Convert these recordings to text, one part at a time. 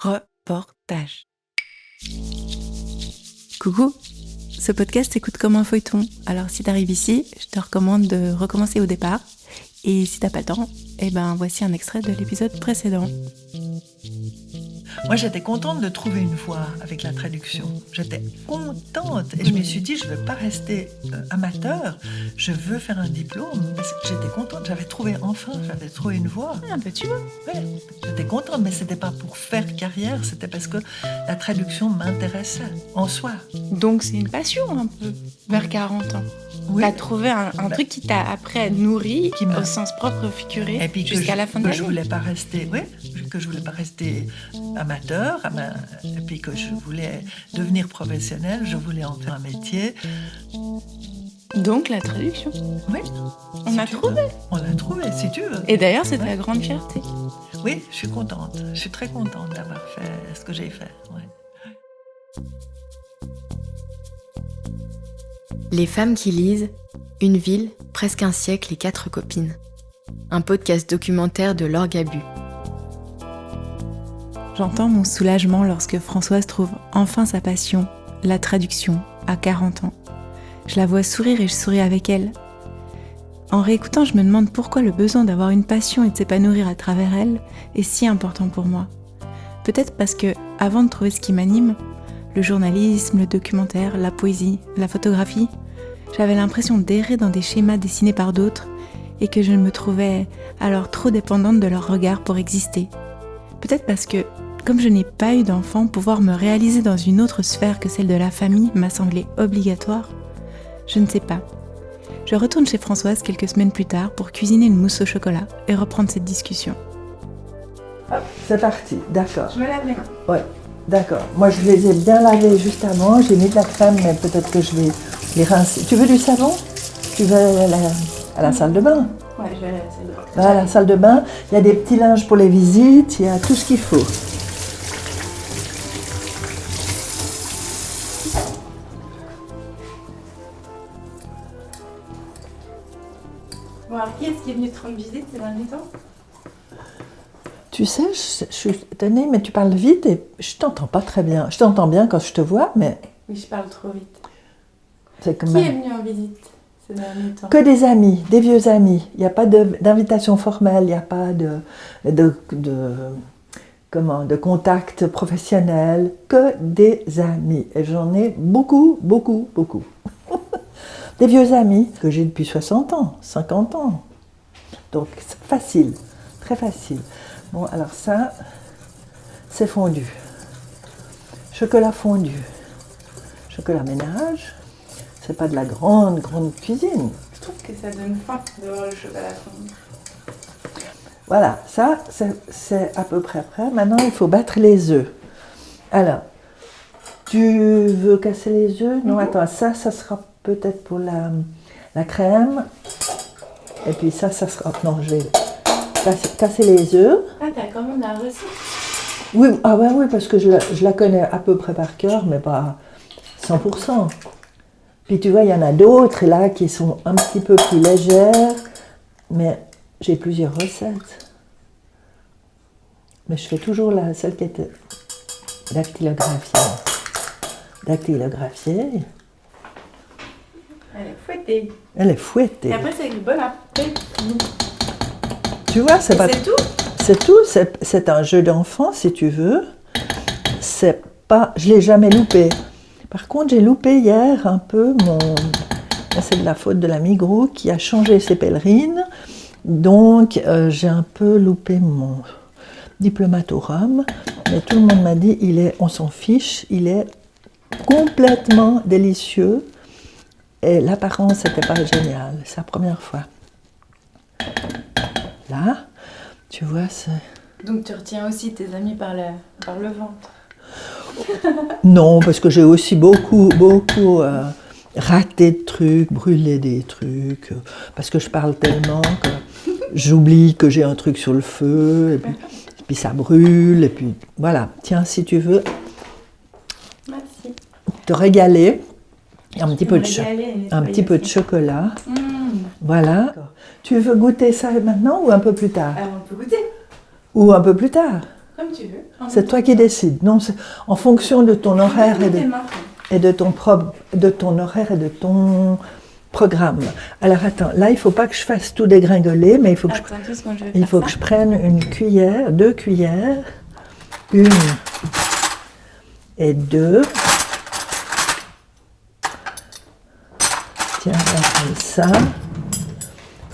Reportage. Coucou, ce podcast s'écoute comme un feuilleton, alors si t'arrives ici, je te recommande de recommencer au départ, et si t'as pas le temps, voici un extrait de l'épisode précédent. Moi, j'étais contente de trouver une voie avec la traduction. J'étais contente et je me suis dit, je ne veux pas rester amateur, je veux faire un diplôme. J'étais contente, j'avais trouvé une voie. Un peu tu vois. Ouais, j'étais contente, mais ce n'était pas pour faire carrière, c'était parce que la traduction m'intéressait en soi. Donc c'est une passion un peu, vers 40 ans. Oui. T'as trouvé un truc qui t'a après nourri, au sens propre figuré, et puis jusqu'à la fin de ta vie. Je voulais pas rester amateur, et puis que je voulais devenir professionnelle, je voulais en faire un métier. Donc la traduction. Oui. On l'a trouvé, si tu veux. Et d'ailleurs, c'est ta grande fierté. Oui, je suis contente. Je suis très contente d'avoir fait ce que j'ai fait. Ouais. Les femmes qui lisent, une ville, presque un siècle et 4 copines. Un podcast documentaire de Laure Gabu. J'entends mon soulagement lorsque Françoise trouve enfin sa passion, la traduction, à 40 ans. Je la vois sourire et je souris avec elle. En réécoutant, je me demande pourquoi le besoin d'avoir une passion et de s'épanouir à travers elle est si important pour moi. Peut-être parce que, avant de trouver ce qui m'anime, le journalisme, le documentaire, la poésie, la photographie, j'avais l'impression d'errer dans des schémas dessinés par d'autres et que je me trouvais alors trop dépendante de leur regard pour exister. Peut-être parce que, comme je n'ai pas eu d'enfant, pouvoir me réaliser dans une autre sphère que celle de la famille m'a semblé obligatoire. Je ne sais pas. Je retourne chez Françoise quelques semaines plus tard pour cuisiner une mousse au chocolat et reprendre cette discussion. C'est parti, d'accord. Je me lave les mains. Ouais, d'accord. Moi, je les ai bien lavés juste avant. J'ai mis de la crème, mais peut-être que je vais les rincer. Tu veux du savon? Tu veux à la salle de bain? Ouais, je vais à la salle de bain. Va à la salle de bain. Il y a des petits linges pour les visites. Il y a tout ce qu'il faut. Bon, alors qui est-ce qui est venu te rendre visite ces derniers temps? Tu sais, je suis étonnée, mais tu parles vite et je t'entends pas très bien. Je t'entends bien quand je te vois, mais... Oui, je parle trop vite. C'est quand Qui même... est venu en visite ces derniers temps? Que des amis, des vieux amis. Il n'y a pas d'invitation formelle, il n'y a pas de contact professionnel, que des amis. Et j'en ai beaucoup. Des vieux amis que j'ai depuis 60 ans, 50 ans. Donc c'est facile, très facile. Bon, alors ça, c'est fondu. Chocolat fondu. Chocolat ménage. C'est pas de la grande cuisine. Je trouve que ça donne faim de voir le chocolat fondu. Voilà, ça, c'est à peu près prêt. Maintenant, il faut battre les œufs. Alors, tu veux casser les œufs? Non, attends, ça sera peut-être pour la crème. Et puis ça sera... Non, je vais casser les œufs. Ah, t'as quand même la recette? Oui, oui, parce que je la connais à peu près par cœur, mais pas 100%. Puis tu vois, il y en a d'autres là qui sont un petit peu plus légères, mais j'ai plusieurs recettes. Mais je fais toujours celle qui était dactylographiée. Elle est fouettée. Et après, c'est avec le bol après. Tu vois, c'est pas... C'est tout? C'est tout, c'est un jeu d'enfant si tu veux. C'est pas... Je l'ai jamais loupé. Par contre, j'ai loupé hier un peu c'est de la faute de la Migros qui a changé ses pèlerines. Donc, j'ai un peu loupé mon diplomatorum. Mais tout le monde m'a dit, on s'en fiche, il est complètement délicieux. Et l'apparence n'était pas géniale. C'est la première fois. Là, tu vois, c'est... Donc, tu retiens aussi tes amis par le ventre? Non, parce que j'ai aussi beaucoup raté de trucs, brûlé des trucs, parce que je parle tellement que j'oublie que j'ai un truc sur le feu, et puis ça brûle, et puis voilà. Tiens, si tu veux Merci. Te régaler, un petit peu de chocolat. Voilà. Tu veux goûter ça maintenant ou un peu plus tard? On peut goûter. Ou un peu plus tard? Quand Comme tu veux. C'est toi qui décides. Non, c'est en fonction de ton horaire et de ton horaire et de ton programme. Alors attends, là il ne faut pas que je fasse tout dégringoler, mais il faut que je prenne une cuillère, 2 cuillères, 1 et 2. Tiens, on va prendre ça.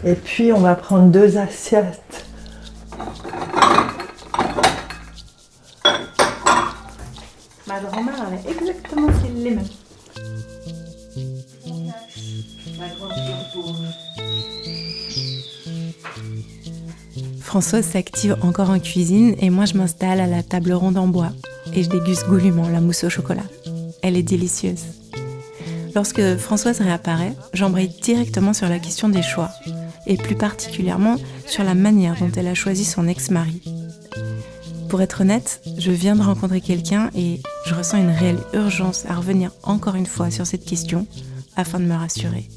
Et puis on va prendre 2 assiettes. Ma grand-mère avait exactement les mêmes. Françoise s'active encore en cuisine et moi je m'installe à la table ronde en bois et je déguste goulûment la mousse au chocolat. Elle est délicieuse. Lorsque Françoise réapparaît, j'embraye directement sur la question des choix et plus particulièrement sur la manière dont elle a choisi son ex-mari. Pour être honnête, je viens de rencontrer quelqu'un et je ressens une réelle urgence à revenir encore une fois sur cette question afin de me rassurer.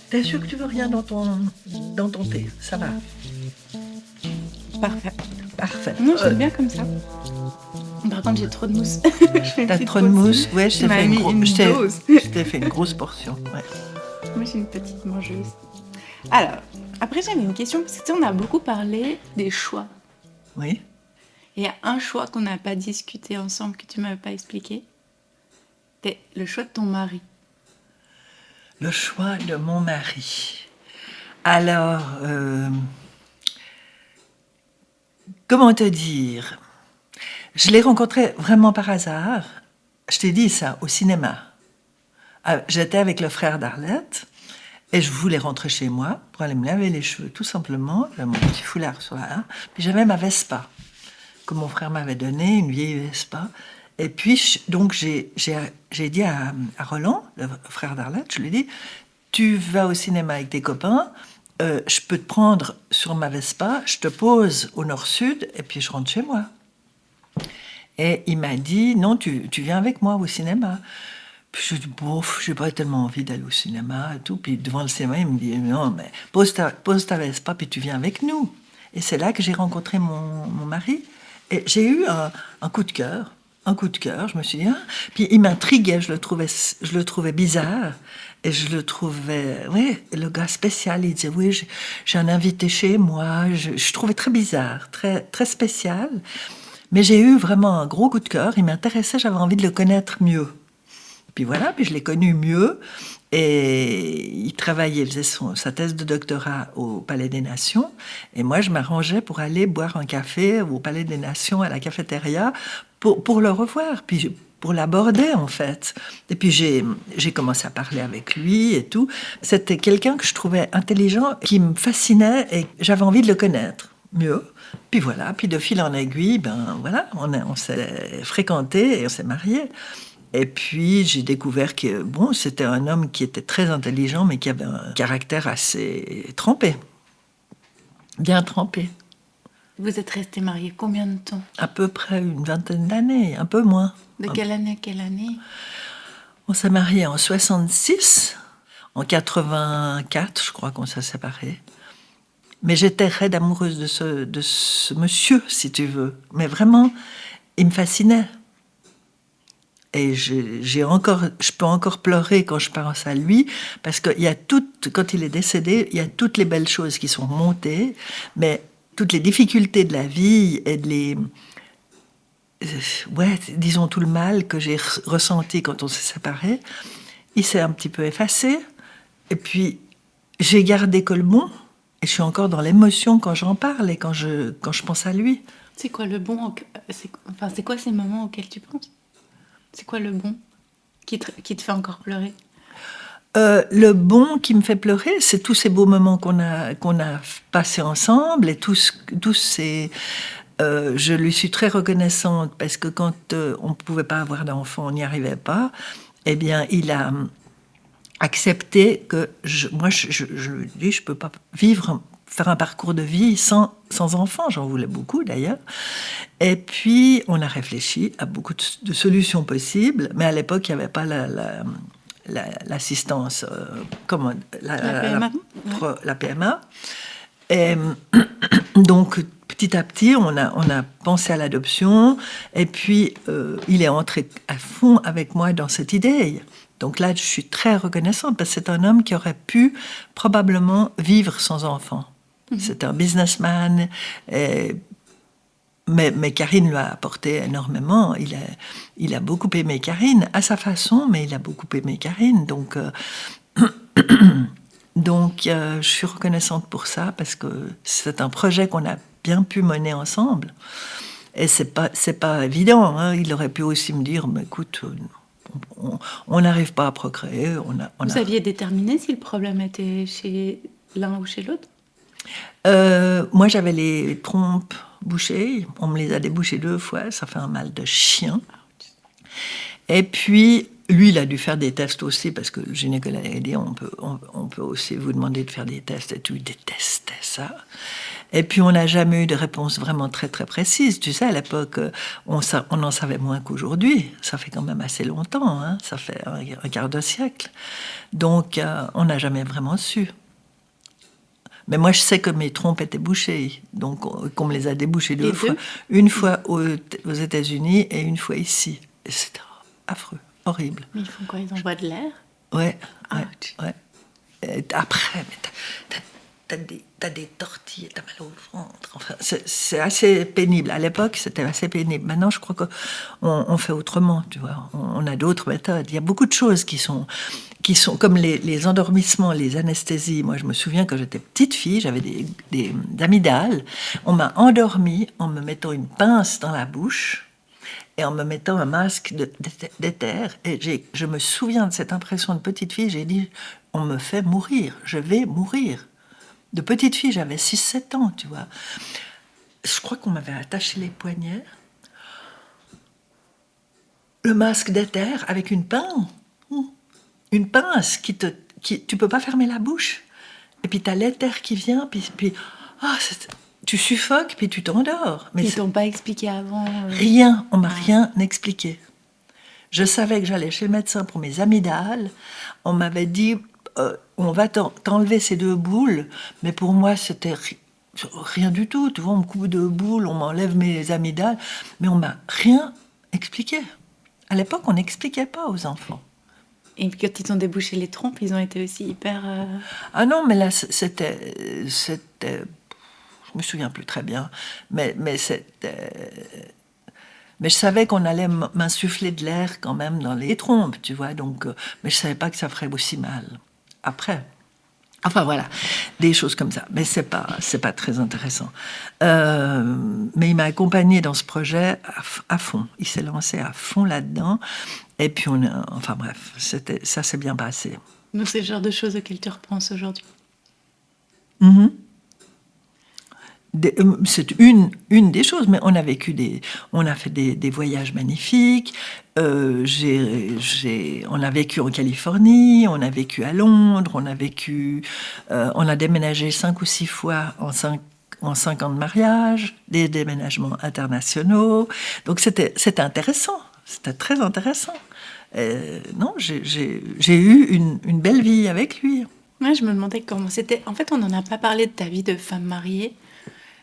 T'es sûr que tu veux rien dans ton thé? Ça va? Parfait. Moi, j'aime bien comme ça. Par contre, j'ai trop de mousse. T'as trop de mousse? Ouais, je t'ai fait une grosse portion. Ouais. Moi, je suis une petite mangeuse. Alors, après, j'avais une question, parce que on a beaucoup parlé des choix. Oui. Et il y a un choix qu'on n'a pas discuté ensemble, que tu ne m'avais pas expliqué. C'est le choix de ton mari. Le choix de mon mari. Alors, comment te dire? Je l'ai rencontré vraiment par hasard. Je t'ai dit ça, au cinéma. J'étais avec le frère d'Arlette et je voulais rentrer chez moi pour aller me laver les cheveux, tout simplement. J'avais mon petit foulard sur la main. Puis j'avais ma Vespa que mon frère m'avait donnée, une vieille Vespa. Et puis, donc, j'ai dit à Roland, le frère d'Arlette, je lui ai dit, tu vas au cinéma avec tes copains, je peux te prendre sur ma Vespa, je te pose au nord-sud, et puis je rentre chez moi. Et il m'a dit, non, tu viens avec moi au cinéma. Puis je dis, bof, j'ai pas tellement envie d'aller au cinéma et tout. Puis devant le cinéma, il me dit, non, mais pose ta Vespa, puis tu viens avec nous. Et c'est là que j'ai rencontré mon mari. Et j'ai eu un coup de cœur. Je me suis dit, puis il m'intriguait, je le trouvais bizarre, et je le trouvais, le gars spécial, il disait, oui, j'ai un invité chez moi, je trouvais très bizarre, très, très spécial, mais j'ai eu vraiment un gros coup de cœur, il m'intéressait, j'avais envie de le connaître mieux. Puis voilà, puis je l'ai connu mieux, et il travaillait, il faisait sa thèse de doctorat au Palais des Nations, et moi je m'arrangeais pour aller boire un café au Palais des Nations, à la cafétéria, pour le revoir, puis pour l'aborder en fait. Et puis j'ai commencé à parler avec lui et tout. C'était quelqu'un que je trouvais intelligent, qui me fascinait et j'avais envie de le connaître mieux. Puis voilà, puis de fil en aiguille, on s'est fréquentés et on s'est mariés. Et puis j'ai découvert que c'était un homme qui était très intelligent, mais qui avait un caractère assez trempé, bien trempé. Vous êtes restés mariés combien de temps? À peu près une vingtaine d'années, un peu moins. De quelle année à quelle année? On s'est mariés en 66, en 84, je crois qu'on s'est séparés. Mais j'étais raide amoureuse de ce monsieur, si tu veux. Mais vraiment, il me fascinait. Et je peux encore pleurer quand je pense à lui, parce que quand il est décédé, il y a toutes les belles choses qui sont remontées, mais toutes les difficultés de la vie et disons tout le mal que j'ai ressenti quand on s'est séparés, il s'est un petit peu effacé. Et puis, j'ai gardé que le bon, et je suis encore dans l'émotion quand j'en parle et quand je pense à lui. C'est quoi le bon? C'est quoi ces moments auxquels tu penses? C'est quoi le bon qui te fait encore pleurer? Le bon qui me fait pleurer, c'est tous ces beaux moments qu'on a passés ensemble et tous ces... je lui suis très reconnaissante parce que quand on ne pouvait pas avoir d'enfant, on n'y arrivait pas, eh bien, il a accepté que... Moi, je lui dis, je ne peux pas faire un parcours de vie sans enfant. J'en voulais beaucoup, d'ailleurs. Et puis, on a réfléchi à beaucoup de solutions possibles, mais à l'époque, il n'y avait pas l'assistance, la PMA. La PMA. Et donc, petit à petit, on a pensé à l'adoption, et puis il est entré à fond avec moi dans cette idée. Donc là, je suis très reconnaissante, parce que c'est un homme qui aurait pu probablement vivre sans enfant. C'est un businessman, mais Karine lui a apporté énormément. Il a beaucoup aimé Karine, à sa façon, mais il a beaucoup aimé Karine. Donc, je suis reconnaissante pour ça, parce que c'est un projet qu'on a bien pu mener ensemble. Et c'est pas évident. Hein. Il aurait pu aussi me dire, mais écoute, on n'arrive pas à procréer. Vous aviez déterminé si le problème était chez l'un ou chez l'autre? Moi, j'avais les trompes bouchées. On me les a débouchées 2 fois. Ça fait un mal de chien. Et puis, lui, il a dû faire des tests aussi, parce que le gynécologue a dit, on peut aussi vous demander de faire des tests. Et tout, il détestait ça. Et puis, on n'a jamais eu de réponse vraiment très, très précise. Tu sais, à l'époque, on en savait moins qu'aujourd'hui. Ça fait quand même assez longtemps, hein. Ça fait un quart de siècle. Donc, on n'a jamais vraiment su. Mais moi, je sais que mes trompes étaient bouchées, donc qu'on me les a débouchées 2 fois. Une fois aux États-Unis et une fois ici. Et c'était affreux, horrible. Mais ils font quoi? Ils envoient de l'air? Ouais. Et après, t'as des tortilles, t'as mal au ventre. Enfin, c'est assez pénible. À l'époque, c'était assez pénible. Maintenant, je crois qu'on fait autrement, tu vois. On a d'autres méthodes. Il y a beaucoup de choses qui sont comme les endormissements, les anesthésies. Moi, je me souviens, quand j'étais petite fille, j'avais des amygdales. On m'a endormie en me mettant une pince dans la bouche et en me mettant un masque d'éther. Et je me souviens de cette impression de petite fille. J'ai dit, on me fait mourir, je vais mourir. De petite fille, j'avais 6-7 ans, tu vois. Je crois qu'on m'avait attaché les poignets. Le masque d'éther avec une pince. Une pince tu peux pas fermer la bouche. Et puis t'as l'éther qui vient, puis tu suffoques, puis tu t'endors. Mais ils t'ont pas expliqué avant Rien, on m'a rien expliqué. Je savais que j'allais chez le médecin pour mes amygdales. On m'avait dit, on va t'enlever ces 2 boules, mais pour moi c'était rien du tout. Tu vois, on me coupe 2 boules, on m'enlève mes amygdales, mais on m'a rien expliqué. À l'époque, on n'expliquait pas aux enfants. Et quand ils ont débouché les trompes, ils ont été aussi hyper... Ah non, mais là, c'était... Je me souviens plus très bien. Mais je savais qu'on allait m'insuffler de l'air quand même dans les trompes, tu vois. Donc, mais je savais pas que ça ferait aussi mal. Après... Enfin voilà, des choses comme ça. Mais c'est pas très intéressant. Mais il m'a accompagnée dans ce projet à fond. Il s'est lancé à fond là-dedans. Et puis enfin bref, ça s'est bien passé. Donc c'est le genre de choses auxquelles tu repenses aujourd'hui. Mm-hmm. C'est une des choses, mais on a fait des voyages magnifiques. On a vécu en Californie, on a vécu à Londres, on a déménagé 5 ou 6 fois en 5 ans de mariage, des déménagements internationaux. Donc c'était intéressant, c'était très intéressant. Non, j'ai eu une belle vie avec lui. Ouais, je me demandais comment c'était. En fait, on n'en a pas parlé de ta vie de femme mariée.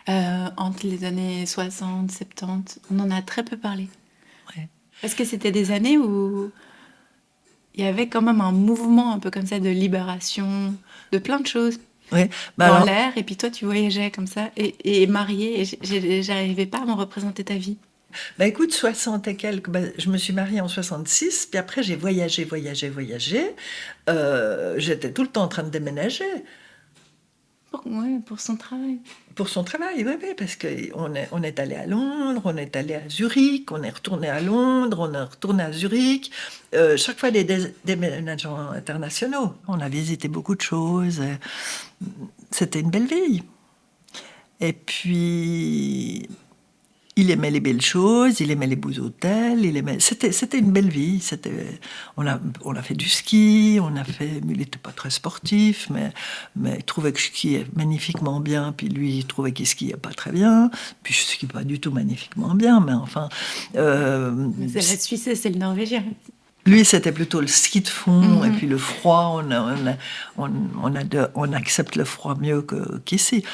Entre les années 60, 70, on en a très peu parlé. Ouais. Parce que c'était des années où il y avait quand même un mouvement un peu comme ça de libération, de plein de choses dans l'air. Et puis toi, tu voyageais comme ça, et mariée, et j'arrivais pas à me représenter ta vie. Bah écoute, 60 et quelques, je me suis mariée en 66, puis après j'ai voyagé. J'étais tout le temps en train de déménager. Pour son travail. Pour son travail, oui, parce qu'on est allé à Londres, on est allé à Zurich, on est retourné à Londres, on est retourné à Zurich. Chaque fois des déménagements internationaux. On a visité beaucoup de choses. C'était une belle vie. Et puis... il aimait les belles choses, il aimait les beaux hôtels, c'était une belle vie. On a fait du ski, il n'était pas très sportif, mais il trouvait que je skiais magnifiquement bien, puis lui, il trouvait qu'il skiait pas très bien, puis je skie pas du tout magnifiquement bien, mais enfin... c'est la Suisse, c'est le Norvégien. Lui, c'était plutôt le ski de fond, et puis le froid, on accepte le froid mieux qu'ici.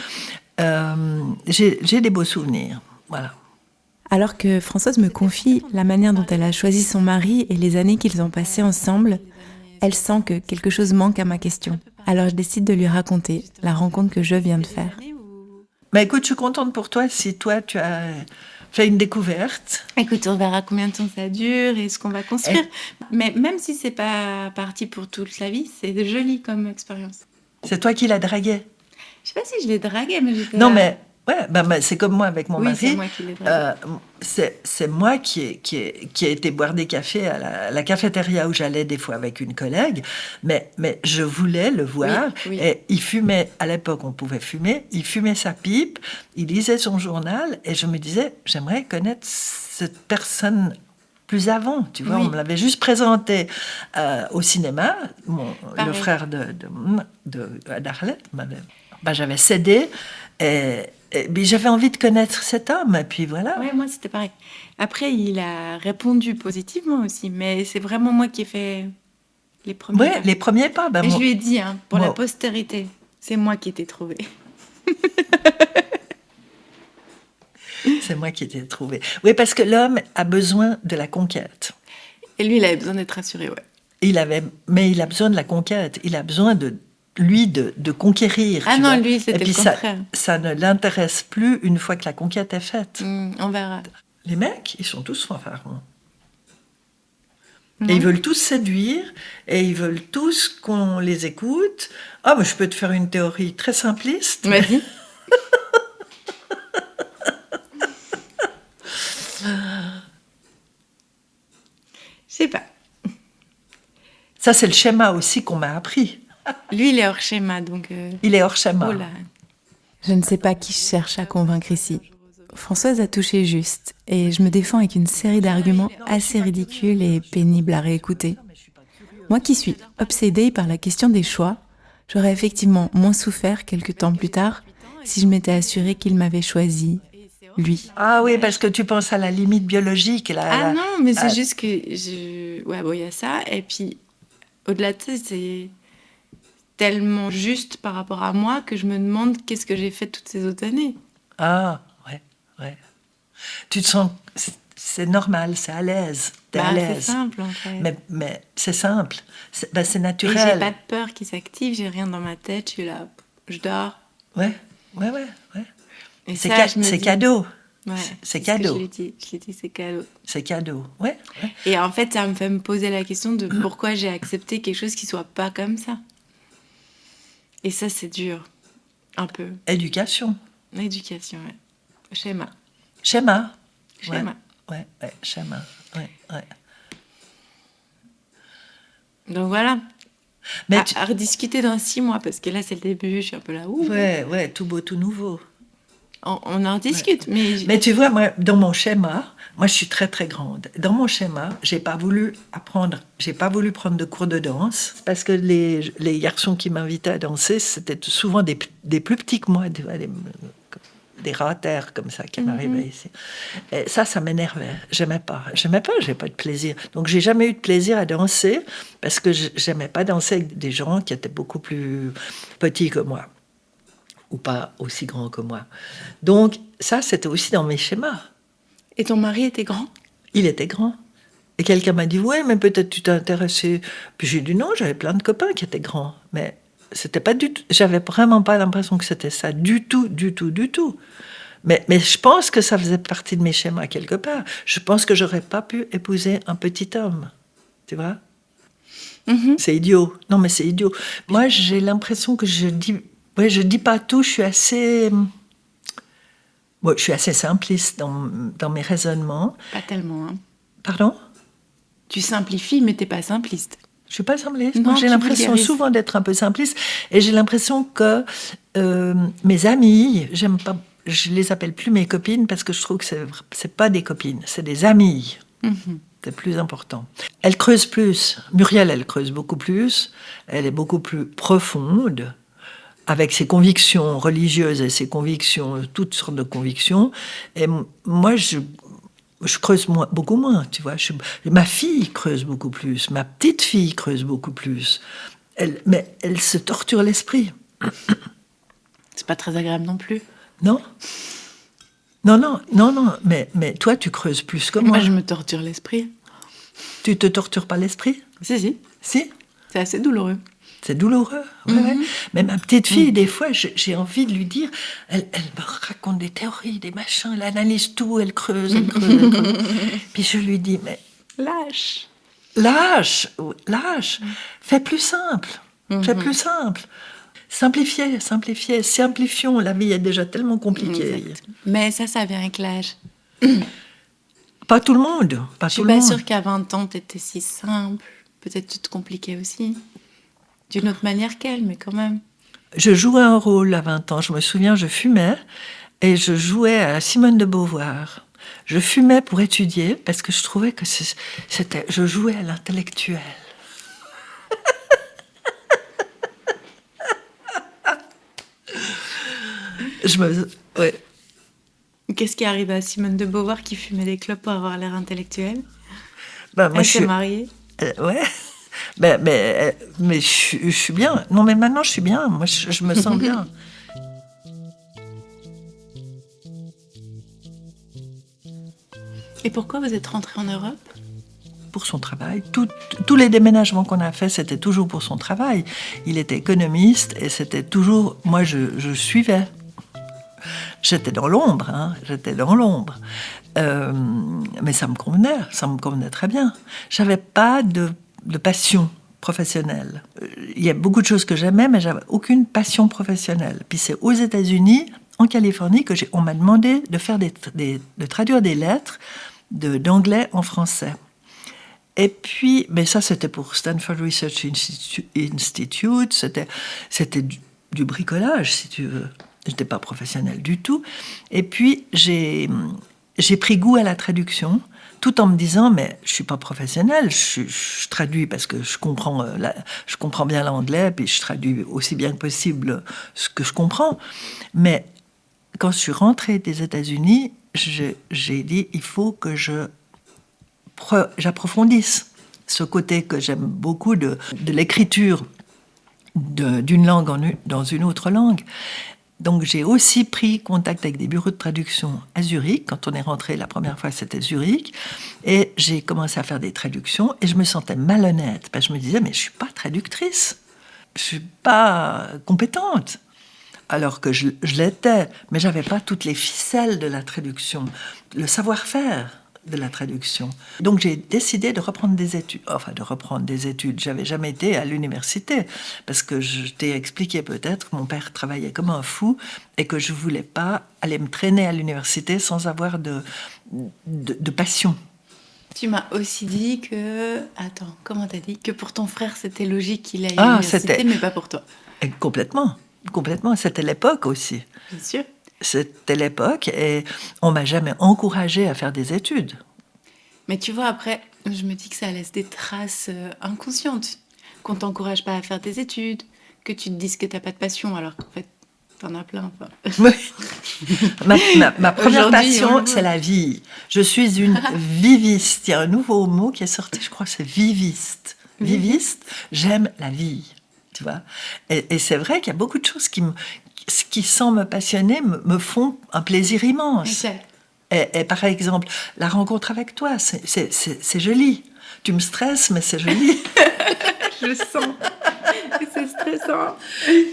J'ai des beaux souvenirs, voilà. Alors que Françoise me confie la manière dont elle a choisi son mari et les années qu'ils ont passées ensemble, elle sent que quelque chose manque à ma question. Alors je décide de lui raconter la rencontre que je viens de faire. Mais écoute, je suis contente pour toi si toi, tu as fait une découverte. Écoute, on verra combien de temps ça dure et ce qu'on va construire. Mais même si c'est pas parti pour toute la vie, c'est joli comme expérience. C'est toi qui l'as dragué. Je sais pas si je l'ai dragué, mais j'étais Non, là. mais ouais, ben, c'est comme moi avec mon mari. C'est moi qui l'ai dragué. C'est moi qui ai été boire des cafés à la cafétéria où j'allais des fois avec une collègue, mais je voulais le voir. Oui. Et il fumait, à l'époque on pouvait fumer, il fumait sa pipe, il lisait son journal et je me disais, j'aimerais connaître cette personne plus avant, tu vois, Oui. on me l'avait juste présenté au cinéma, le Pareil. frère d'Arlette, j'avais cédé et puis j'avais envie de connaître cet homme, et puis voilà. Ouais, moi c'était pareil. Après, il a répondu positivement aussi, mais c'est vraiment moi qui ai fait les premiers Ouais, pas. les premiers pas. Ben, Et je lui ai dit, pour moi- la postérité, c'est moi qui t'ai trouvé. C'est moi qui t'ai trouvé. Oui, parce que l'homme a besoin de la conquête. Et lui, il avait besoin d'être rassuré, ouais. Mais il a besoin de la conquête. Il a besoin de conquérir. Ah tu non, vois. lui, c'était Et puis le contraire. ça ne l'intéresse plus une fois que la conquête est faite. On verra. Les mecs, ils sont tous fanfarons. Non. Et ils veulent tous séduire, et ils veulent tous qu'on les écoute. Ah, mais je peux te faire une théorie très simpliste. Vas-y. Je sais pas. Ça, c'est le schéma aussi qu'on m'a appris. Lui, il est hors schéma, donc... Il est hors schéma. Oh là. Je ne sais pas qui je cherche à convaincre ici. Françoise a touché juste, et je me défends avec une série d'arguments assez ridicules et pénibles à réécouter. Moi qui suis obsédée par la question des choix, j'aurais effectivement moins souffert quelques temps plus tard si je m'étais assurée qu'il m'avait choisi, lui. Ah oui, parce que tu penses à la limite biologique. Ah non, mais c'est juste que ouais, bon, il y a ça, et puis au-delà de ça, c'est tellement juste par rapport à moi que je me demande qu'est-ce que j'ai fait toutes ces autres années. Ah, ouais. Tu te sens... C'est normal, c'est à l'aise. T'es à l'aise. C'est simple, en fait. Mais c'est simple. C'est Et naturel. j'ai pas de peur qui s'active, j'ai rien dans ma tête, je suis là, je dors. Ouais. Et C'est ça, je me c'est dis- cadeau. Ouais, C'est ce que cadeau. Je l'ai dit, c'est cadeau. C'est cadeau. Ouais. Et en fait, ça me fait me poser la question de pourquoi j'ai accepté quelque chose qui soit pas comme ça. Et ça, c'est dur. Un peu. Éducation. L'éducation, ouais. Schéma. Schéma. Schéma. Ouais, schéma. Ouais. Donc voilà. Mais À rediscuter dans 6 mois, parce que là, c'est le début, je suis un peu là. Ouh. Ouais, tout beau, tout nouveau. On en discute, Mais tu vois, moi, dans mon schéma, moi, je suis très, très grande. Dans mon schéma, j'ai pas voulu prendre de cours de danse, parce que les garçons qui m'invitaient à danser, c'était souvent des plus petits que moi, des raters comme ça qui m'arrivaient ici. Et ça m'énervait. J'aimais pas, j'ai pas de plaisir. Donc, j'ai jamais eu de plaisir à danser, parce que j'aimais pas danser avec des gens qui étaient beaucoup plus petits que moi, ou pas aussi grands que moi. Donc, ça, c'était aussi dans mes schémas. Et ton mari était grand? Il était grand. Et quelqu'un m'a dit, ouais, mais peut-être tu t'es intéressé. Puis j'ai dit non, j'avais plein de copains qui étaient grands. Mais c'était pas du tout, j'avais vraiment pas l'impression que c'était ça du tout. Mais je pense que ça faisait partie de mes schémas quelque part. Je pense que j'aurais pas pu épouser un petit homme. Tu vois? C'est idiot. Non, mais c'est idiot. Moi, j'ai l'impression que je dis pas tout, je suis assez simpliste dans mes raisonnements. Pas tellement, hein. Pardon? Tu simplifies, mais t'es pas simpliste. Je suis pas simpliste. Non, Moi, j'ai tu l'impression vulgarises. souvent d'être un peu simpliste. Et j'ai l'impression que mes amies, j'aime pas, je les appelle plus mes copines parce que je trouve que c'est pas des copines, c'est des amies. C'est plus important. Elle creuse plus. Muriel, elle creuse beaucoup plus. Elle est beaucoup plus profonde, avec ses convictions religieuses et ses convictions, toutes sortes de convictions. Et moi, je creuse beaucoup moins, tu vois. Ma fille creuse beaucoup plus. Ma petite fille creuse beaucoup plus. Mais elle se torture l'esprit. C'est pas très agréable non plus. Non. Non, mais toi, tu creuses plus que moi. Moi, je me torture l'esprit. Tu te tortures pas l'esprit? Si. Si? C'est assez douloureux. C'est douloureux, ouais. Mais ma petite fille, des fois, j'ai envie de lui dire, elle me raconte des théories, des machins, elle analyse tout, elle creuse. Puis je lui dis, mais lâche, fais plus simple, simplifions, la vie est déjà tellement compliquée. Exact. Mais ça vient avec l'âge. Pas tout le monde, Je suis pas sûre qu'à 20 ans, t'étais si simple. Peut-être tu te compliquais aussi. D'une autre manière qu'elle, mais quand même. Je jouais un rôle à 20 ans. Je me souviens, je fumais et je jouais à Simone de Beauvoir. Je fumais pour étudier parce que je trouvais que je jouais à l'intellectuel. Ouais. Qu'est-ce qui arrive à Simone de Beauvoir qui fumait des clopes pour avoir l'air intellectuel? Moi, Elle s'est mariée. Ouais. Mais je suis bien. Non, mais maintenant, je suis bien. Moi, je me sens bien. Et pourquoi vous êtes rentrée en Europe? Pour son travail. Tous les déménagements qu'on a faits, c'était toujours pour son travail. Il était économiste et c'était toujours... Moi, je suivais. J'étais dans l'ombre, mais ça me convenait très bien. J'avais pas de passion professionnelle. Il y a beaucoup de choses que j'aimais, mais j'avais aucune passion professionnelle. Puis c'est aux États-Unis, en Californie, on m'a demandé de faire de traduire des lettres d'anglais en français. Et puis, mais ça c'était pour Stanford Research Institute, c'était du bricolage, si tu veux. Je n'étais pas professionnelle du tout. Et puis, j'ai pris goût à la traduction, tout en me disant, mais je ne suis pas professionnelle, je traduis parce que je comprends bien l'anglais, puis je traduis aussi bien que possible ce que je comprends. Mais quand je suis rentrée des États-Unis, j'ai dit, il faut que j'approfondisse ce côté que j'aime beaucoup de l'écriture d'une langue dans une autre langue. Donc j'ai aussi pris contact avec des bureaux de traduction à Zurich. Quand on est rentré la première fois, c'était Zurich. Et j'ai commencé à faire des traductions et je me sentais malhonnête. Parce que je me disais, mais je ne suis pas traductrice. Je ne suis pas compétente. Alors que je l'étais, mais je n'avais pas toutes les ficelles de la traduction, le savoir-faire de la traduction. Donc j'ai décidé de reprendre des études. J'avais jamais été à l'université parce que je t'ai expliqué peut-être que mon père travaillait comme un fou et que je voulais pas aller me traîner à l'université sans avoir de passion. Tu m'as aussi dit que... Attends, comment t'as dit? Que pour ton frère, c'était logique qu'il aille à l'université, mais pas pour toi. Complètement. C'était l'époque aussi. Bien sûr. C'était l'époque et on m'a jamais encouragée à faire des études. Mais tu vois, après, je me dis que ça laisse des traces inconscientes. Qu'on t'encourage pas à faire des études, que tu te dises que t'as pas de passion, alors qu'en fait, t'en as plein. Oui. ma première passion, c'est la vie. Je suis une viviste. Il y a un nouveau mot qui est sorti, je crois que c'est viviste. Viviste, j'aime la vie. Tu vois, et c'est vrai qu'il y a beaucoup de choses qui sans me passionner, me font un plaisir immense. Et par exemple, la rencontre avec toi, c'est joli. Tu me stresses, mais c'est joli. Je sens que c'est stressant.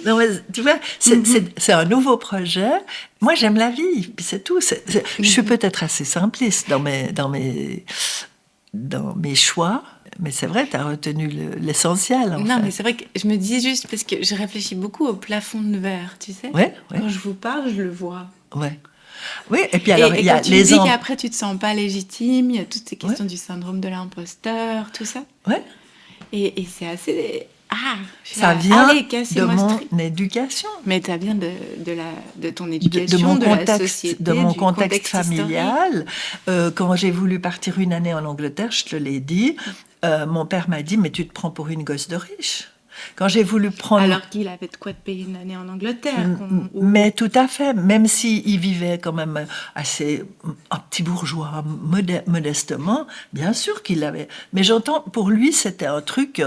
Non, mais, tu vois, c'est un nouveau projet. Moi, j'aime la vie, puis c'est tout. Je suis peut-être assez simpliste dans mes choix. Mais c'est vrai, tu as retenu l'essentiel. Non, mais c'est vrai que je me dis juste, parce que je réfléchis beaucoup au plafond de verre, tu sais. Ouais. Quand je vous parle, je le vois. Ouais. Oui, et puis alors, il y a tu dis qu'après, tu te sens pas légitime, il y a toutes ces questions du syndrome de l'imposteur, tout ça. Ouais. Et c'est assez... ça vient de mon éducation. Mais ça vient de ton éducation, de la société, de mon contexte familial. Quand j'ai voulu partir une année en Angleterre, je te l'ai dit, mon père m'a dit, mais tu te prends pour une gosse de riche. Quand j'ai voulu prendre... Alors qu'il avait de quoi te payer une année en Angleterre. Mais tout à fait, même s'il vivait quand même assez un petit bourgeois, modestement, bien sûr qu'il l'avait. Mais j'entends, pour lui, c'était un truc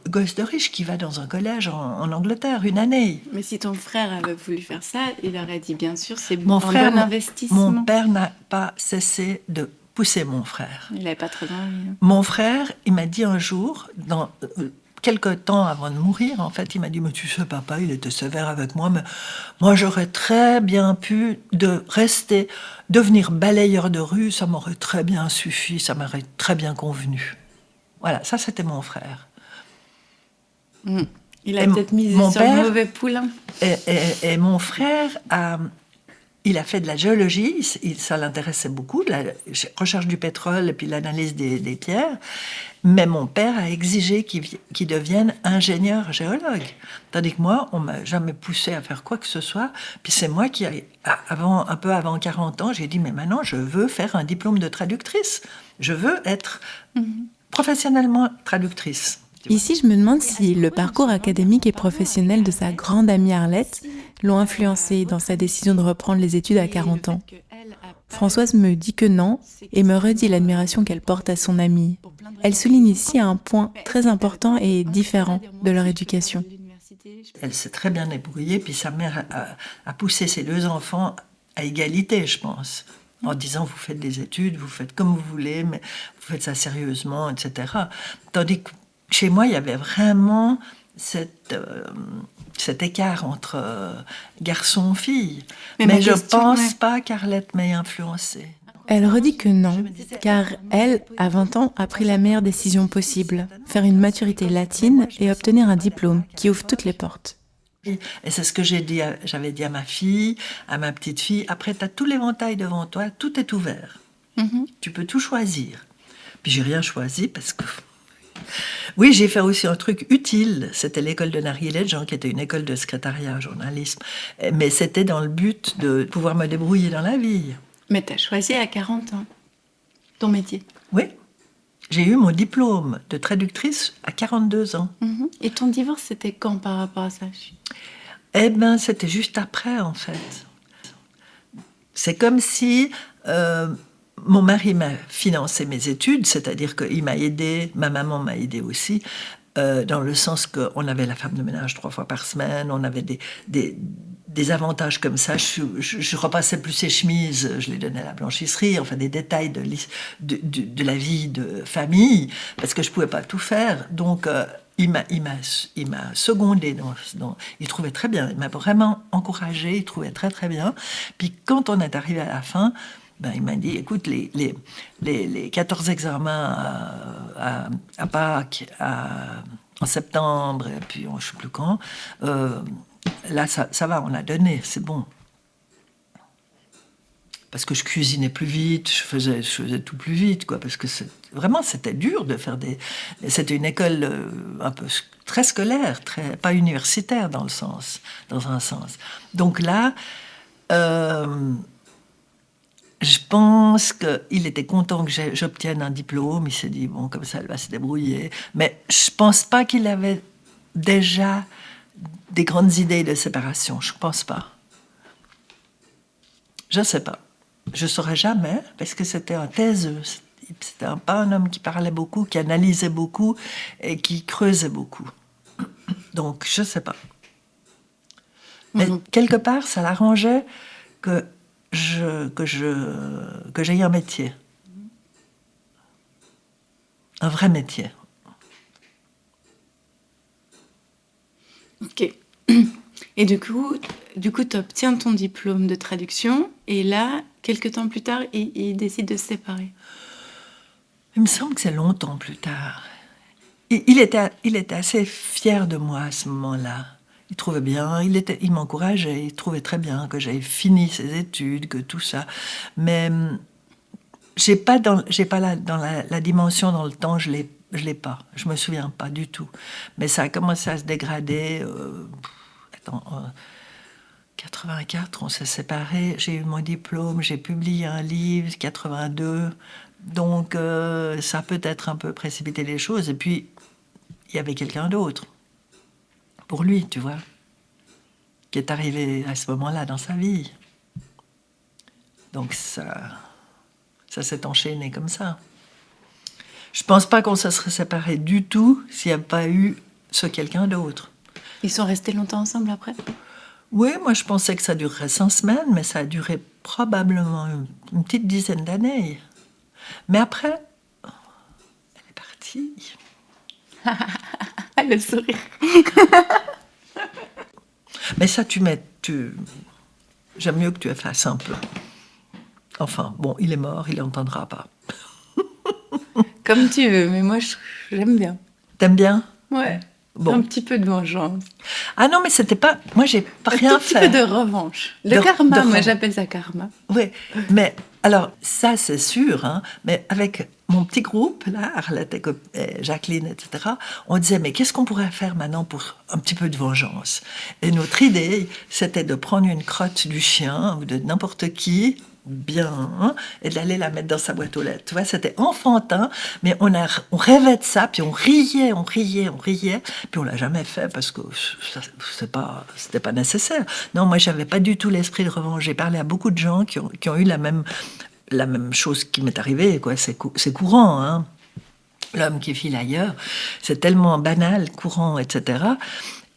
gosse de riche qui va dans un collège en Angleterre une année. Mais si ton frère avait voulu faire ça, il aurait dit bien sûr, c'est Mon un frère, bon investissement. mon père n'a pas cessé de pousser mon frère. Il n'avait pas très envie. Hein. Mon frère, il m'a dit un jour, dans quelque temps avant de mourir, en fait, il m'a dit, mais tu sais, papa, il était sévère avec moi, mais moi, j'aurais très bien pu devenir balayeur de rue, ça m'aurait très bien suffi, ça m'aurait très bien convenu. Voilà, ça, c'était mon frère. Il a peut-être mis sur le mauvais poulain. Et mon frère il a fait de la géologie, ça l'intéressait beaucoup, la recherche du pétrole et puis l'analyse des pierres. Mais mon père a exigé qu'il devienne ingénieur géologue. Tandis que moi, on m'a jamais poussé à faire quoi que ce soit. Puis c'est moi qui, un peu avant 40 ans, j'ai dit, mais maintenant, je veux faire un diplôme de traductrice. Je veux être professionnellement traductrice. Ici, je me demande si le parcours académique et professionnel de sa grande amie Arlette l'ont influencée dans sa décision de reprendre les études à 40 ans. Françoise me dit que non et me redit l'admiration qu'elle porte à son amie. Elle souligne ici un point très important et différent de leur éducation. Elle s'est très bien débrouillée, puis sa mère a poussé ses 2 enfants à égalité, je pense, en disant vous faites des études, vous faites comme vous voulez, mais vous faites ça sérieusement, etc. Tandis que chez moi, il y avait vraiment cet écart entre garçon-fille. Mais je ne pense pas qu'Arlette m'ait influencée. Elle redit que non, car elle, à 20 ans, a pris la meilleure décision possible, faire une maturité latine et obtenir un diplôme qui ouvre toutes les portes. Et c'est ce que j'avais dit à ma fille, à ma petite fille. Après, tu as tout l'éventail devant toi, tout est ouvert. Tu peux tout choisir. Puis j'ai rien choisi parce que... Oui, j'ai fait aussi un truc utile. C'était l'école de Narguilé-Jean, qui était une école de secrétariat, journalisme. Mais c'était dans le but de pouvoir me débrouiller dans la vie. Mais tu as choisi à 40 ans ton métier. Oui. J'ai eu mon diplôme de traductrice à 42 ans. Et ton divorce, c'était quand par rapport à ça? Eh bien, c'était juste après, en fait. C'est comme si... mon mari m'a financé mes études, c'est-à-dire qu'il m'a aidé, ma maman m'a aidé aussi, dans le sens qu'on avait la femme de ménage 3 fois par semaine, on avait des avantages comme ça. Je repassais plus ses chemises, je les donnais à la blanchisserie, enfin des détails de la vie de famille, parce que je ne pouvais pas tout faire. Donc, il m'a secondé. Il trouvait très bien, il m'a vraiment encouragé, il trouvait très très bien. Puis quand on est arrivé à la fin... il m'a dit, écoute, les 14 examens à Pâques, en septembre, et puis je ne sais plus quand, là, ça va, on a donné, c'est bon. Parce que je cuisinais plus vite, je faisais tout plus vite, quoi, parce que vraiment, c'était dur de faire C'était une école un peu très scolaire, pas universitaire dans un sens. Donc là... je pense qu'il était content que j'obtienne un diplôme. Il s'est dit, bon, comme ça, elle va se débrouiller. Mais je ne pense pas qu'il avait déjà des grandes idées de séparation. Je ne pense pas. Je ne sais pas. Je ne saurais jamais, parce que c'était un taiseux. C'était pas un homme qui parlait beaucoup, qui analysait beaucoup et qui creusait beaucoup. Donc, je ne sais pas. Mais quelque part, ça l'arrangeait que j'aie un métier. Un vrai métier. Ok. Et du coup, tu obtiens ton diplôme de traduction, et là, quelques temps plus tard, il décide de se séparer. Il me semble que c'est longtemps plus tard. Il était assez fier de moi à ce moment-là. Il trouvait bien, il m'encourageait, il trouvait très bien que j'avais fini ses études, que tout ça. Mais j'ai pas dans la dimension dans le temps, je l'ai pas. Je me souviens pas du tout. Mais ça a commencé à se dégrader. 84, on s'est séparés. J'ai eu mon diplôme, j'ai publié un livre, 82. Donc ça a peut-être un peu précipité les choses. Et puis il y avait quelqu'un d'autre. Pour lui, tu vois, qui est arrivé à ce moment-là dans sa vie. Donc ça s'est enchaîné comme ça. Je pense pas qu'on se serait séparés du tout s'il n'y avait pas eu ce quelqu'un d'autre. Ils sont restés longtemps ensemble après? Oui, moi je pensais que ça durerait 5 semaines, mais ça a duré probablement une petite dizaine d'années. Mais après, elle est partie. Le sourire. Mais ça, j'aime mieux que tu effaces un peu. Enfin, bon, il est mort, il n'entendra pas. Comme tu veux, mais moi j'aime bien. T'aimes bien? Ouais. Bon. Un petit peu de vengeance. Ah non, mais c'était pas... Moi, j'ai pas rien fait. Un petit peu de revanche. Le karma, moi j'appelle ça karma. Oui, mais alors, ça c'est sûr, hein, mais avec mon petit groupe, là, Arlette et Jacqueline, etc., on disait, mais qu'est-ce qu'on pourrait faire maintenant pour un petit peu de vengeance? Et notre idée, c'était de prendre une crotte du chien ou de n'importe qui, bien, hein, et d'aller la mettre dans sa boîte aux lettres. Tu vois, c'était enfantin, mais on rêvait de ça, puis on riait, puis on l'a jamais fait parce que c'était pas nécessaire. Non, moi, j'avais pas du tout l'esprit de revanche. J'ai parlé à beaucoup de gens qui ont eu la même chose qui m'est arrivée, quoi. C'est courant, hein. L'homme qui file ailleurs, c'est tellement banal, courant, etc.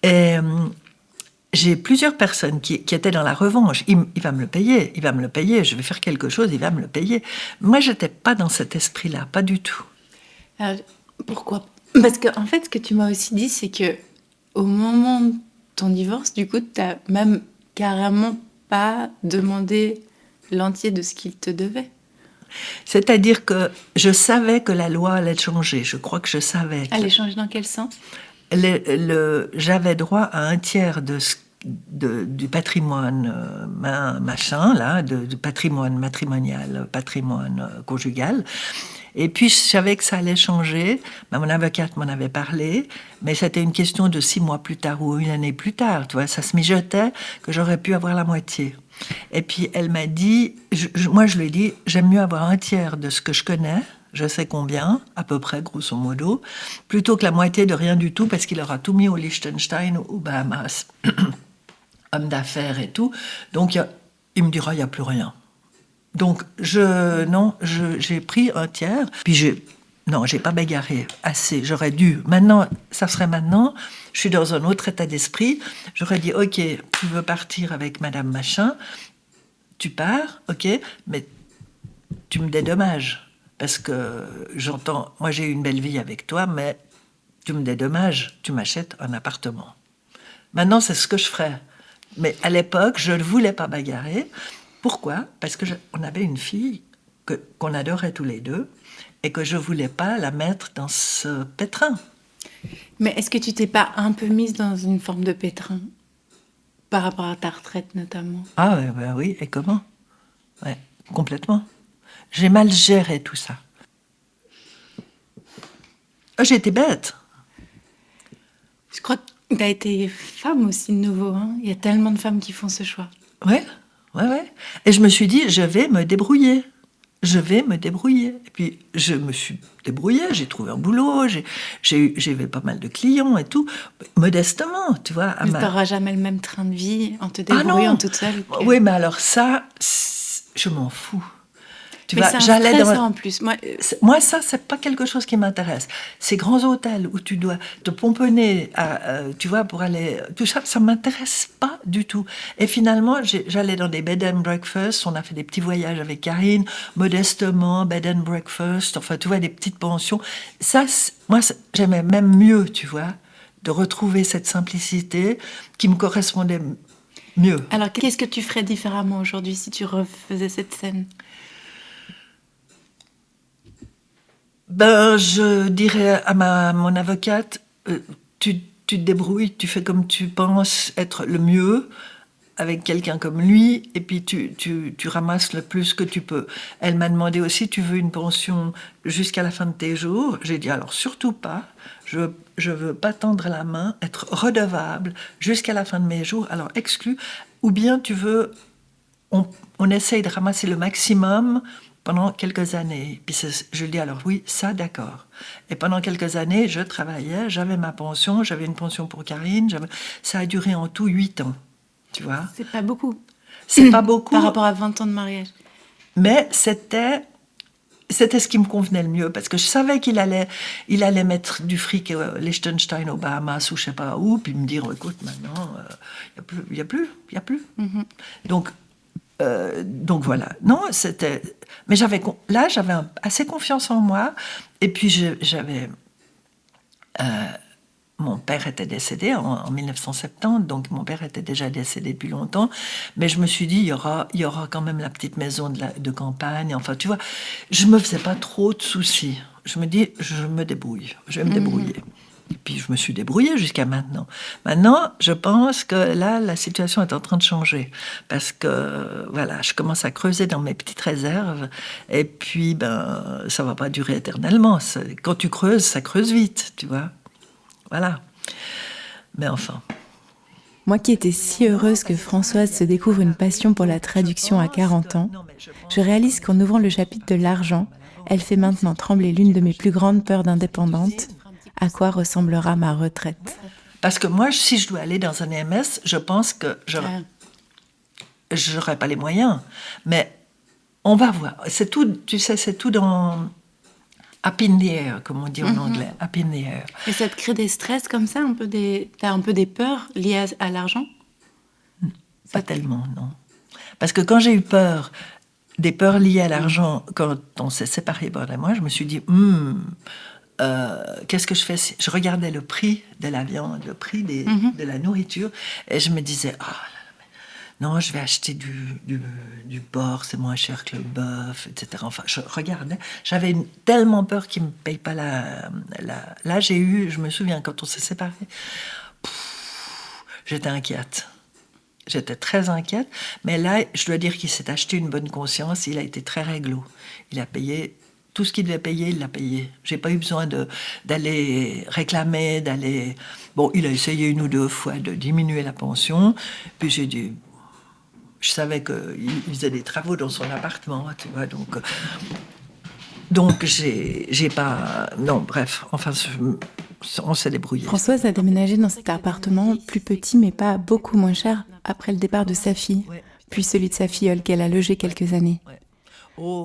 Et j'ai plusieurs personnes qui étaient dans la revanche. Il va me le payer, je vais faire quelque chose, il va me le payer. Moi, j'étais pas dans cet esprit-là, pas du tout. Alors, pourquoi? Parce que en fait, ce que tu m'as aussi dit, c'est que au moment de ton divorce, du coup, tu n'as même carrément pas demandé l'entier de ce qu'il te devait. C'est-à-dire que je savais que la loi allait changer. Je crois que je savais. Elle allait changer dans quel sens? J'avais droit à un tiers du patrimoine machin, là, du patrimoine matrimonial, patrimoine conjugal. Et puis, je savais que ça allait changer. Mon avocate m'en avait parlé, mais c'était une question de 6 mois plus tard ou une année plus tard. Tu vois, ça se mijotait que j'aurais pu avoir la moitié. Et puis, elle m'a dit, moi, je lui ai dit, j'aime mieux avoir un tiers de ce que je connais, je sais combien, à peu près, grosso modo, plutôt que la moitié de rien du tout, parce qu'il aura tout mis au Liechtenstein ou aux Bahamas. Homme d'affaires et tout. Donc, il me dira, il n'y a plus rien. Donc, j'ai pris un tiers, puis j'ai pas bagarré assez, j'aurais dû. Maintenant, ça serait maintenant, je suis dans un autre état d'esprit, j'aurais dit, ok, tu veux partir avec Madame Machin, tu pars, ok, mais tu me dédommages, parce que j'entends, moi j'ai eu une belle vie avec toi, mais tu me dédommages, tu m'achètes un appartement. Maintenant, c'est ce que je ferais. Mais à l'époque, je ne voulais pas bagarrer. Pourquoi? Parce qu'on avait une fille qu'on adorait tous les deux et que je ne voulais pas la mettre dans ce pétrin. Mais est-ce que tu t'es pas un peu mise dans une forme de pétrin par rapport à ta retraite notamment? Ah oui, et comment? Ouais, complètement. J'ai mal géré tout ça. J'ai été bête. Je crois que tu as été femme aussi de nouveau. Hein. Il y a tellement de femmes qui font ce choix. Ouais. Et je me suis dit, je vais me débrouiller. Et puis, je me suis débrouillée, j'ai trouvé un boulot, j'ai eu pas mal de clients et tout, modestement, tu vois. Mais tu n'auras jamais le même train de vie en te débrouillant toute seule. Oui, mais alors ça, je m'en fous. Mais c'est un stress ça, en plus. Moi, ça, c'est pas quelque chose qui m'intéresse. Ces grands hôtels où tu dois te pomponner, tu vois, pour aller... Tout ça, ça m'intéresse pas du tout. Et finalement, j'allais dans des bed and breakfast. On a fait des petits voyages avec Karine, modestement, bed and breakfast. Enfin, tu vois, des petites pensions. Ça, moi, j'aimais même mieux, tu vois, de retrouver cette simplicité qui me correspondait mieux. Alors, qu'est-ce que tu ferais différemment aujourd'hui si tu refaisais cette scène ? Je dirais à mon avocate, tu te débrouilles, tu fais comme tu penses être le mieux avec quelqu'un comme lui, et puis tu ramasses le plus que tu peux. Elle m'a demandé aussi, tu veux une pension jusqu'à la fin de tes jours? J'ai dit, alors surtout pas, je veux pas tendre la main, être redevable jusqu'à la fin de mes jours, alors exclu, ou bien tu veux, on essaye de ramasser le maximum pendant quelques années. Puis je lui dis alors oui, ça d'accord. Et pendant quelques années, je travaillais, j'avais ma pension, j'avais une pension pour Karine, ça a duré en tout 8 ans, tu vois. C'est pas beaucoup. C'est pas beaucoup. Par rapport à 20 ans de mariage. Mais c'était c'était ce qui me convenait le mieux, parce que je savais qu'il allait mettre du fric Liechtenstein, aux Bahamas ou je sais pas où, puis me dire, écoute, maintenant, il y a plus. Mhm. Donc voilà. Non, c'était... Mais j'avais assez confiance en moi, et puis j'avais... Mon père était décédé en 1970, donc mon père était déjà décédé depuis longtemps. Mais je me suis dit, il y aura quand même la petite maison de campagne. Enfin, tu vois, je me faisais pas trop de soucis. Je me dis, je vais me débrouiller. Et puis je me suis débrouillée jusqu'à maintenant. Maintenant, je pense que là, la situation est en train de changer. Parce que, voilà, je commence à creuser dans mes petites réserves. Et puis, ça va pas durer éternellement. Quand tu creuses, ça creuse vite, tu vois. Voilà. Mais enfin. Moi qui étais si heureuse que Françoise se découvre une passion pour la traduction à 40 ans, je réalise qu'en ouvrant le chapitre de l'argent, elle fait maintenant trembler l'une de mes plus grandes peurs d'indépendante. À quoi ressemblera ma retraite? Parce que moi, si je dois aller dans un EMS, je pense que je n'aurai pas les moyens. Mais on va voir. C'est tout, tu sais, c'est tout dans... up in the air, comme on dit en anglais. Up in the air. Et ça te crée des stress comme ça, t'as un peu des peurs liées à l'argent? Pas tellement, non. Parce que quand j'ai eu peur, des peurs liées à l'argent, quand on s'est séparés, Borde et moi, je me suis dit, qu'est-ce que je fais? Je regardais le prix de la viande, le prix de la nourriture, et je me disais, non, je vais acheter du porc, c'est moins cher que le bœuf, etc. Enfin, je regardais, j'avais tellement peur qu'ils ne me payent pas Là, je me souviens, quand on s'est séparés, j'étais inquiète. J'étais très inquiète, mais là, je dois dire qu'il s'est acheté une bonne conscience, il a été très réglo. Il a payé tout ce qu'il devait payer, il l'a payé. J'ai pas eu besoin d'aller réclamer, Bon, il a essayé 1 ou 2 fois de diminuer la pension, puis j'ai dit... Je savais qu'il faisait des travaux dans son appartement, tu vois, donc j'ai pas... Non, bref, enfin, on s'est débrouillé. Françoise a déménagé dans cet appartement plus petit, mais pas beaucoup moins cher, après le départ de sa fille, puis celui de sa filleule qu'elle a logé quelques années.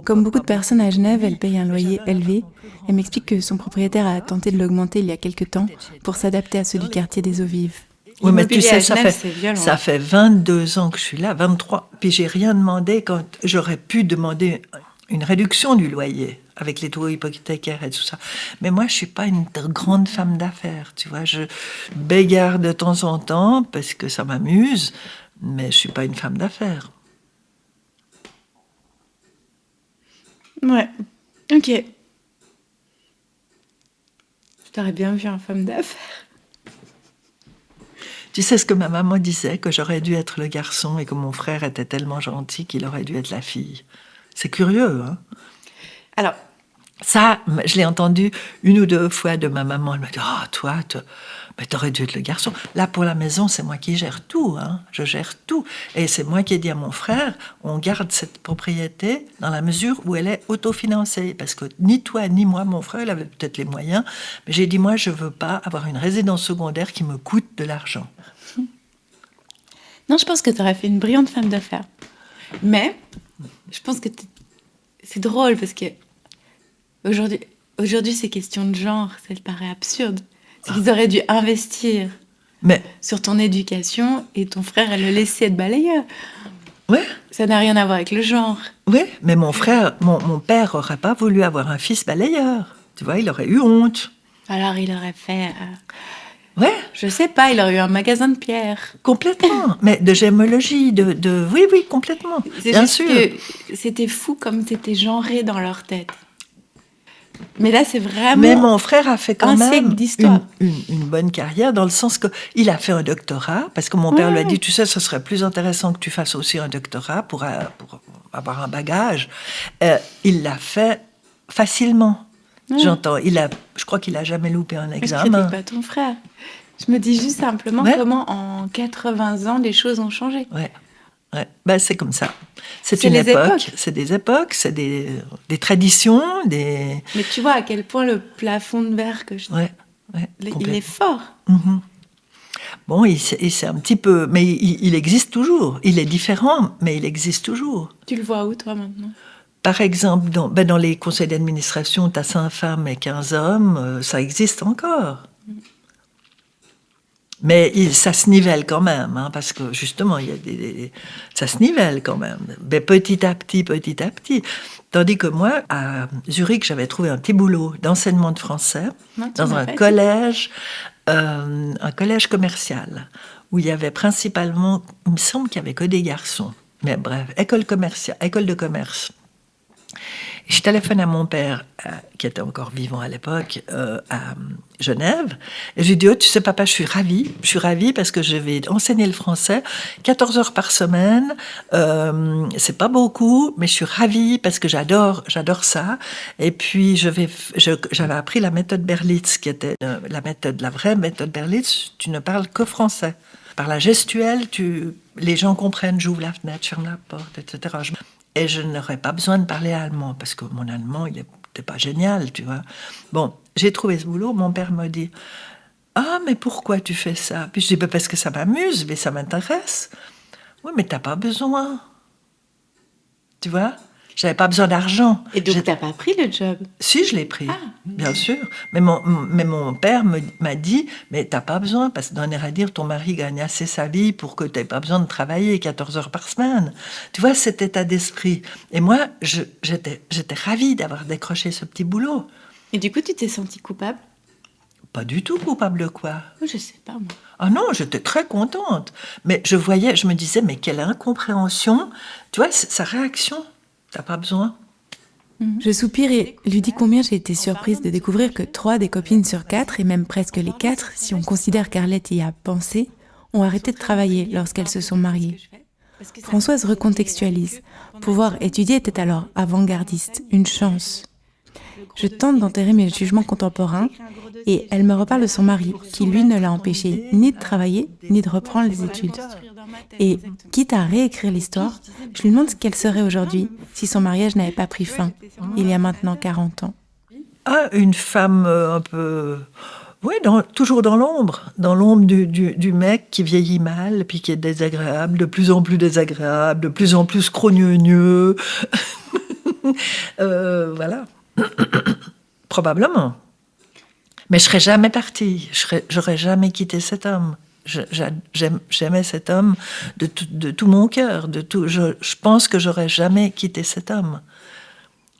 Comme beaucoup de personnes à Genève, elle paye un loyer élevé. Elle m'explique que son propriétaire a tenté de l'augmenter il y a quelques temps pour s'adapter à ceux du quartier des Eaux Vives. Oui, mais tu sais, ça fait 22 ans que je suis là, 23, puis j'ai rien demandé quand j'aurais pu demander une réduction du loyer avec les taux hypothécaires et tout ça. Mais moi, je suis pas une grande femme d'affaires, tu vois. Je bégare de temps en temps parce que ça m'amuse, mais je suis pas une femme d'affaires. Ouais, ok. Je t'aurais bien vu en femme d'affaires. Tu sais ce que ma maman disait, que j'aurais dû être le garçon et que mon frère était tellement gentil qu'il aurait dû être la fille. C'est curieux, hein? Alors, ça, je l'ai entendu 1 ou 2 fois de ma maman. Elle m'a dit, toi, mais t'aurais dû être le garçon. Là, pour la maison, c'est moi qui gère tout, hein. Je gère tout. Et c'est moi qui ai dit à mon frère, on garde cette propriété dans la mesure où elle est autofinancée. Parce que ni toi, ni moi, mon frère, il avait peut-être les moyens. Mais j'ai dit, moi, je veux pas avoir une résidence secondaire qui me coûte de l'argent. Non, je pense que tu aurais fait une brillante femme d'affaires. Mais, je pense que c'est drôle parce que aujourd'hui, ces questions de genre, ça te paraît absurde. C'est qu'ils auraient dû investir sur ton éducation et ton frère, elle le laissait être balayeur. Ouais. Ça n'a rien à voir avec le genre. Oui, mais mon père n'aurait pas voulu avoir un fils balayeur. Tu vois, il aurait eu honte. Alors, il aurait fait... Ouais. Je sais pas, il aurait eu un magasin de pierres. Complètement. Mais de gémologie, oui, complètement. Bien sûr. Que c'était fou comme c'était genré dans leur tête. Mais là, c'est vraiment... Mais mon frère a fait quand même une bonne carrière, dans le sens qu'il a fait un doctorat, parce que mon père lui a dit, tu sais, ce serait plus intéressant que tu fasses aussi un doctorat pour avoir un bagage. Il l'a fait facilement. J'entends. Je crois qu'il n'a jamais loupé un examen. Je critique pas ton frère. Je me dis juste simplement comment en 80 ans les choses ont changé. Ouais. C'est comme ça. C'est une époque. C'est des époques, c'est des traditions, des... Mais tu vois à quel point le plafond de verre que je dis, il est fort. Mm-hmm. Bon, c'est un petit peu... Mais il existe toujours. Il est différent, mais il existe toujours. Tu le vois où, toi, maintenant ? Par exemple, dans les conseils d'administration, tu as 5 femmes et 15 hommes, ça existe encore. Mais ça se nivelle quand même, hein, parce que justement, ça se nivelle quand même. Mais petit à petit. Tandis que moi, à Zurich, j'avais trouvé un petit boulot d'enseignement de français dans un collège commercial, où il y avait principalement, il me semble qu'il n'y avait que des garçons. Mais bref, école de commerce. Je téléphone à mon père, qui était encore vivant à l'époque, à Genève. Et je lui dis, tu sais papa, je suis ravie parce que je vais enseigner le français 14 heures par semaine. C'est pas beaucoup, mais je suis ravie parce que j'adore ça. Et puis j'avais appris la méthode Berlitz, qui était la vraie méthode Berlitz. Tu ne parles que français. Par la gestuelle, les gens comprennent, j'ouvre la fenêtre, je ferme la porte, etc. Et je n'aurais pas besoin de parler allemand, parce que mon allemand, il n'était pas génial, tu vois. Bon, j'ai trouvé ce boulot, mon père me dit « Ah, mais pourquoi tu fais ça ?» Puis je dis « Parce que ça m'amuse, mais ça m'intéresse. » « Oui, mais t'as pas besoin. » Tu vois ? J'avais pas besoin d'argent. Et donc, t'as pas pris le job ? Si, je l'ai pris, bien sûr. Mais mon père m'a dit, mais t'as pas besoin, parce que d'un air à dire, ton mari gagne assez sa vie pour que t'aies pas besoin de travailler 14 heures par semaine. Tu vois, cet état d'esprit. Et moi, j'étais ravie d'avoir décroché ce petit boulot. Et du coup, tu t'es sentie coupable ? Pas du tout coupable de quoi ? Je sais pas, moi. Ah non, j'étais très contente. Mais je me disais, mais quelle incompréhension. Tu vois, sa réaction. T'as pas besoin. Je soupire et lui dis combien j'ai été surprise de découvrir que 3 des copines sur 4, et même presque les 4, si on considère qu'Arlette y a pensé, ont arrêté de travailler lorsqu'elles se sont mariées. Françoise recontextualise. Pouvoir étudier était alors avant-gardiste, une chance. Je tente d'enterrer mes jugements contemporains et elle me reparle de son mari, qui lui ne l'a empêché ni de travailler, ni de reprendre les études. Et, quitte à réécrire l'histoire, je lui demande ce qu'elle serait aujourd'hui si son mariage n'avait pas pris fin, il y a maintenant 40 ans. Ah, une femme un peu... Oui, toujours dans l'ombre du mec qui vieillit mal, puis qui est désagréable, de plus en plus désagréable, de plus en plus scrogneux. Voilà. Probablement. Mais je serais jamais partie, j'aurais jamais quitté cet homme. J'aimais cet homme de tout mon cœur. Je pense que j'aurais jamais quitté cet homme.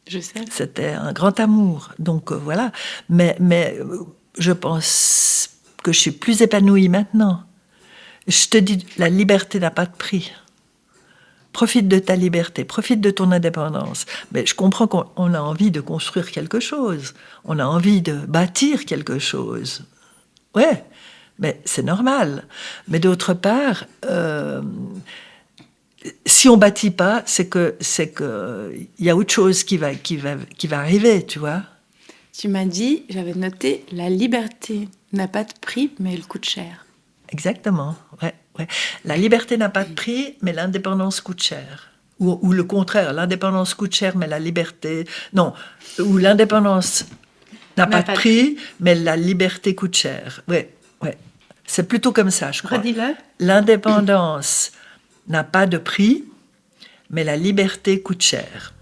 Je sais. C'était un grand amour. Donc voilà. Mais je pense que je suis plus épanouie maintenant. Je te dis, la liberté n'a pas de prix. Profite de ta liberté, profite de ton indépendance. Mais je comprends qu'on a envie de construire quelque chose. On a envie de bâtir quelque chose. Ouais. Mais c'est normal. Mais d'autre part, si on bâtit pas, c'est que y a autre chose qui va arriver, tu vois. Tu m'as dit, j'avais noté, la liberté n'a pas de prix, mais elle coûte cher. Exactement. Ouais. La liberté n'a pas de prix, mais l'indépendance coûte cher. Ou le contraire, l'indépendance coûte cher, mais la liberté... Non, ou l'indépendance n'a pas de prix, mais la liberté coûte cher. Ouais. C'est plutôt comme ça, je crois. Redis-le. L'indépendance n'a pas de prix, mais la liberté coûte cher.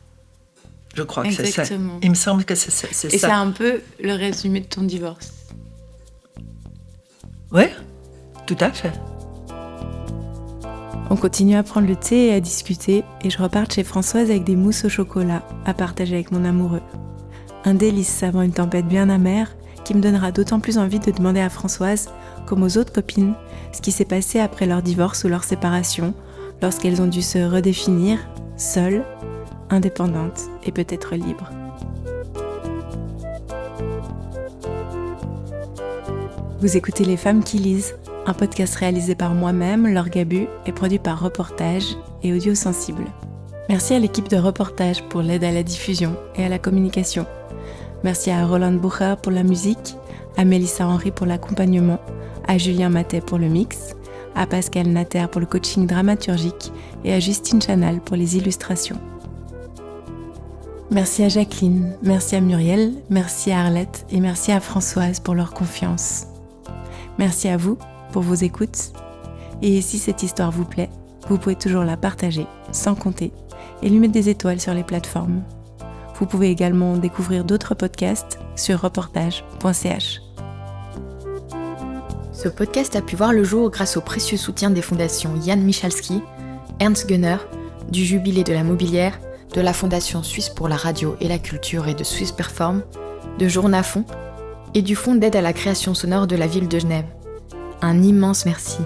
Je crois que c'est ça. Il me semble que c'est ça. Et c'est un peu le résumé de ton divorce. Oui, tout à fait. On continue à prendre le thé et à discuter, et je repars chez Françoise avec des mousses au chocolat à partager avec mon amoureux. Un délice avant une tempête bien amère qui me donnera d'autant plus envie de demander à Françoise, comme aux autres copines, ce qui s'est passé après leur divorce ou leur séparation, lorsqu'elles ont dû se redéfinir, seules, indépendantes et peut-être libres. Vous écoutez Les Femmes qui lisent, un podcast réalisé par moi-même, Laure Gabu, et produit par Reportage et Audio Sensible. Merci à l'équipe de Reportage pour l'aide à la diffusion et à la communication. Merci à Roland Bucher pour la musique, à Mélissa Henry pour l'accompagnement, à Julien Matet pour le mix, à Pascal Natter pour le coaching dramaturgique et à Justine Chanal pour les illustrations. Merci à Jacqueline, merci à Muriel, merci à Arlette et merci à Françoise pour leur confiance. Merci à vous pour vos écoutes. Et si cette histoire vous plaît, vous pouvez toujours la partager sans compter et lui mettre des étoiles sur les plateformes. Vous pouvez également découvrir d'autres podcasts sur reportage.ch. Ce podcast a pu voir le jour grâce au précieux soutien des fondations Jan Michalski, Ernst Gunner, du Jubilé de la Mobilière, de la Fondation Suisse pour la radio et la culture et de Swiss Perform, de Journafond et du Fonds d'aide à la création sonore de la ville de Genève. Un immense merci.